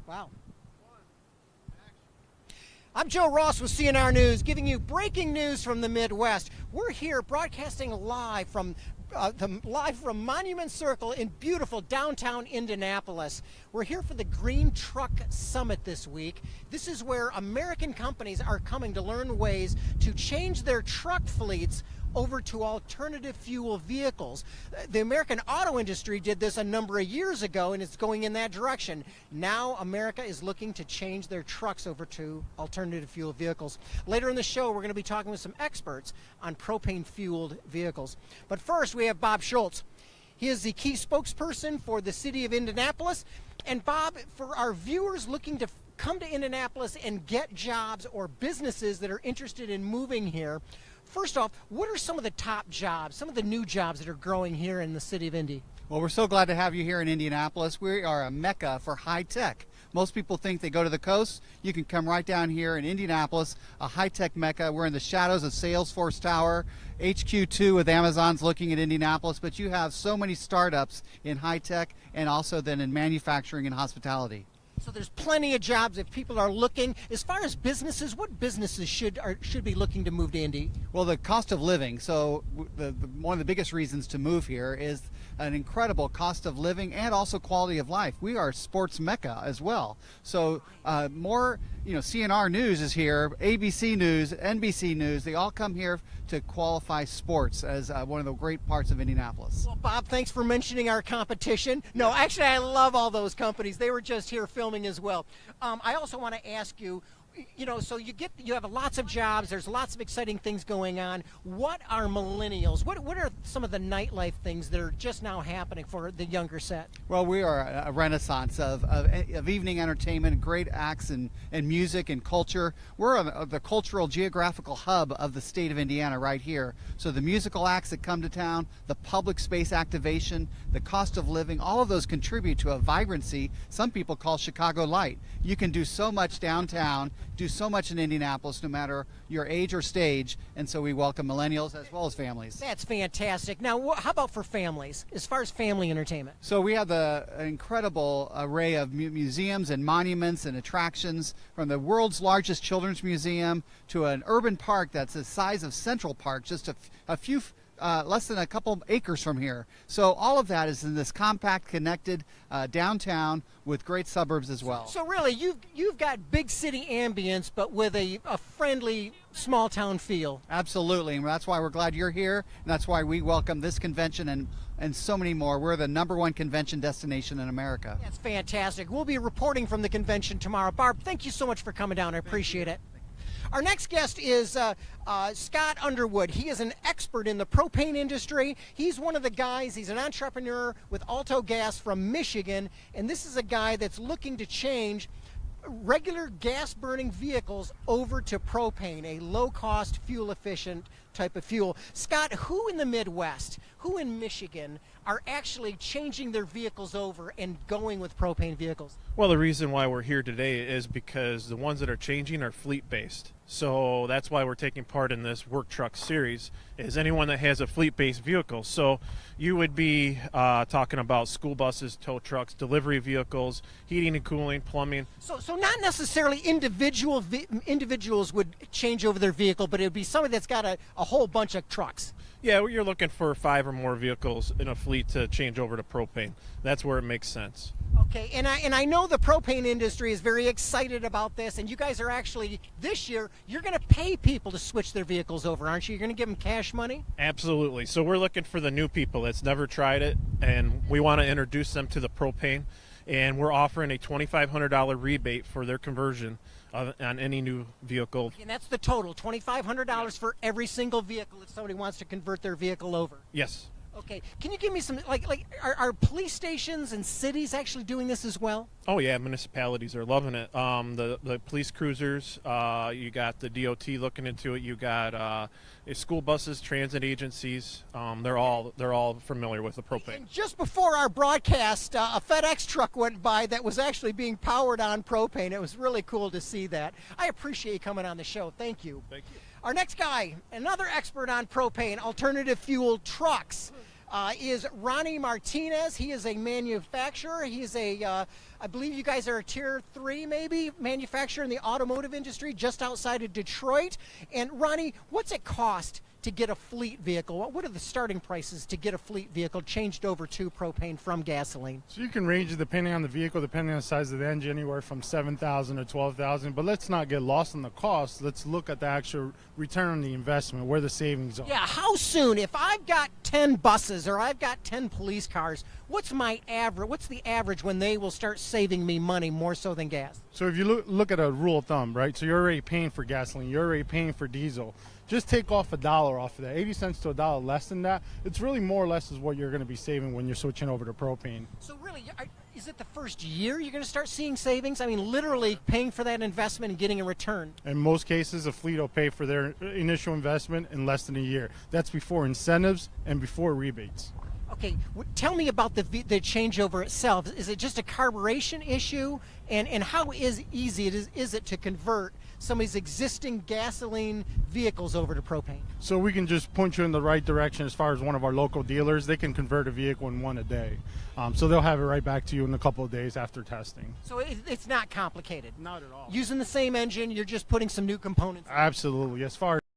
Wow. I'm Joe Ross with CNR News, giving you breaking news from the Midwest. We're here broadcasting live from Monument Circle in beautiful downtown Indianapolis. We're here for the Green Truck Summit this week. This is where American companies are coming to learn ways to change their truck fleets over to alternative fuel vehicles. The American auto industry did this a number of years ago, and it's going in that direction. Now America is looking to change their trucks over to alternative fuel vehicles. Later in the show, we're going to be talking with some experts on propane-fueled vehicles. But first, we have Bob Schultz. He is the key spokesperson for the city of Indianapolis. And Bob, for our viewers looking to come to Indianapolis and get jobs or businesses that are interested in moving here, first off, what are some of the top jobs, some of the new jobs that are growing here in the city of Indy? Well, we're so glad to have you here in Indianapolis. We are a mecca for high tech. Most people think they go to the coast. You can come right down here in Indianapolis, a high-tech mecca. We're in the shadows of Salesforce Tower, HQ2 with Amazon's looking at Indianapolis, but you have so many startups in high tech and also then in manufacturing and hospitality. So there's plenty of jobs if people are looking. As far as businesses, what businesses should be looking to move to Indy? Well, the cost of living. So one of the biggest reasons to move here is an incredible cost of living and also quality of life. We are a sports mecca as well. So more, CNR News is here, ABC News, NBC News. They all come here to qualify sports as one of the great parts of Indianapolis. Well, Bob, thanks for mentioning our competition. No, actually, I love all those companies. They were just here filming as well. I also want to ask you, so you have lots of jobs. There's lots of exciting things going on. What are millennials? What are some of the nightlife things that are just now happening for the younger set? Well, we are a renaissance of evening entertainment, great acts and music and culture. We're the cultural geographical hub of the state of Indiana right here. So the musical acts that come to town, the public space activation, the cost of living, all of those contribute to a vibrancy some people call Chicago Light. You can do so much downtown, do so much in Indianapolis, no matter your age or stage, and so we welcome millennials as well as families. That's fantastic. Now, how about for families, as far as family entertainment? So we have the incredible array of museums and monuments and attractions, from the world's largest children's museum to an urban park that's the size of Central Park, just a few less than a couple acres from here. So all of that is in this compact, connected downtown with great suburbs as well. So really, you've got big city ambience, but with a friendly small town feel. Absolutely, and that's why we're glad you're here, and that's why we welcome this convention and so many more. We're the #1 convention destination in America. That's fantastic. We'll be reporting from the convention tomorrow. Barb, thank you so much for coming down. I appreciate it. Our next guest is Scott Underwood. He is an expert in the propane industry. He's one of the guys, he's an entrepreneur with Alto Gas from Michigan, and this is a guy that's looking to change regular gas-burning vehicles over to propane, a low-cost, fuel-efficient type of fuel. Scott, who in the Midwest, who in Michigan are actually changing their vehicles over and going with propane vehicles? Well, the reason why we're here today is because the ones that are changing are fleet-based. So that's why we're taking part in this Work Truck series, is anyone that has a fleet-based vehicle. So you would be talking about school buses, tow trucks, delivery vehicles, heating and cooling, plumbing. So not necessarily individuals would change over their vehicle, but it would be somebody that's got a whole bunch of trucks. Yeah, you're looking for 5 or more vehicles in a fleet to change over to propane. That's where it makes sense. Okay, and I know the propane industry is very excited about this, and you guys are actually, this year, you're going to pay people to switch their vehicles over, aren't you? You're going to give them cash money? Absolutely. So we're looking for the new people that's never tried it, and we want to introduce them to the propane, and we're offering a $2,500 rebate for their conversion on any new vehicle. And that's the total, $2,500 for every single vehicle if somebody wants to convert their vehicle over? Yes. Okay, can you give me some, are police stations and cities actually doing this as well? Oh yeah, municipalities are loving it. The police cruisers, you got the DOT looking into it. You got school buses, transit agencies. They're all familiar with the propane. And just before our broadcast, a FedEx truck went by that was actually being powered on propane. It was really cool to see that. I appreciate you coming on the show. Thank you. Thank you. Our next guy, another expert on propane, alternative fuel trucks, is Ronnie Martinez. He is a manufacturer. He is a I believe you guys are a tier 3, maybe, manufacturer in the automotive industry just outside of Detroit. And Ronnie, what's it cost to get a fleet vehicle? What are the starting prices to get a fleet vehicle changed over to propane from gasoline? So you can range, depending on the vehicle, depending on the size of the engine, anywhere from $7,000 to $12,000. But let's not get lost in the cost. Let's look at the actual return on the investment, where the savings are. Yeah, how soon? If I've got 10 buses or I've got 10 police cars, what's the average when they will start saving me money more so than gas? So if you look at a rule of thumb, right? So you're already paying for gasoline, you're already paying for diesel. Just take off $1 off of that, 80 cents to $1 less than that. It's really more or less is what you're going to be saving when you're switching over to propane. So really, is it the first year you're going to start seeing savings? I mean, literally paying for that investment and getting a return. In most cases, a fleet will pay for their initial investment in less than a year. That's before incentives and before rebates. Okay, tell me about the changeover itself. Is it just a carburation issue? And how easy is it to convert some of these existing gasoline vehicles over to propane? So we can just point you in the right direction as far as one of our local dealers. They can convert a vehicle in one a day. So they'll have it right back to you in a couple of days after testing. So it's not complicated? Not at all. Using the same engine, you're just putting some new components in. Absolutely. As far